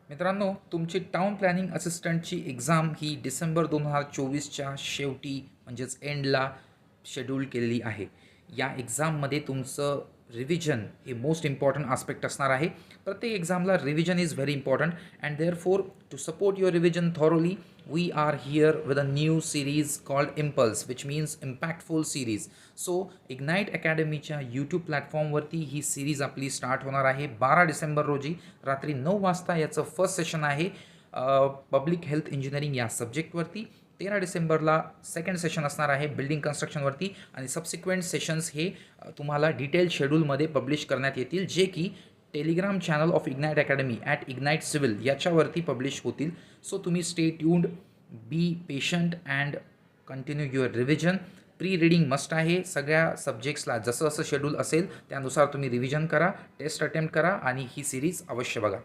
मित्रांनो, तुमची town planning असिस्टंटची exam ही डिसेंबर 2024च्या शेवटी म्हणजेच एंडला शेड्यूल केलेली आहे. या एक्झाममध्ये तुमचं रिव्हिजन हे मोस्ट इम्पॉर्टंट आस्पेक्ट असणार आहे. प्रत्येक एक्झामला revision is very important and therefore to support your revision thoroughly we are here with a new series called Impulse, which means impactful series. So Ignite Academyच्या यूट्यूब प्लॅटफॉर्मवरती ही series आपली start होणार आहे 12 डिसेंबर रोजी रात्री 9 वाजता. याचं फर्स्ट सेशन आहे पब्लिक हेल्थ इंजिनिअरिंग या सब्जेक्टवरती. 13 डिसेंबरला सेकंड सेशन असणार आहे बिल्डिंग कन्स्ट्रक्शनवरती आणि सबसिक्वेंट सेशन्स हे तुम्हाला डिटेल शेड्यूलमध्ये पब्लिश करण्यात येतील, जे की Telegram channel of Ignite Academy @ignite civil याच्यावरती पब्लिश होतील. सो तुम्ही stay tuned, be patient and continue your revision. Pre reading must आहे. सगळ्या सब्जेक्ट्सला जसं शेड्यूल असेल त्यानुसार तुम्ही रिव्हिजन करा, टेस्ट अटेम्प्ट करा आणि ही सिरीज अवश्य बघा.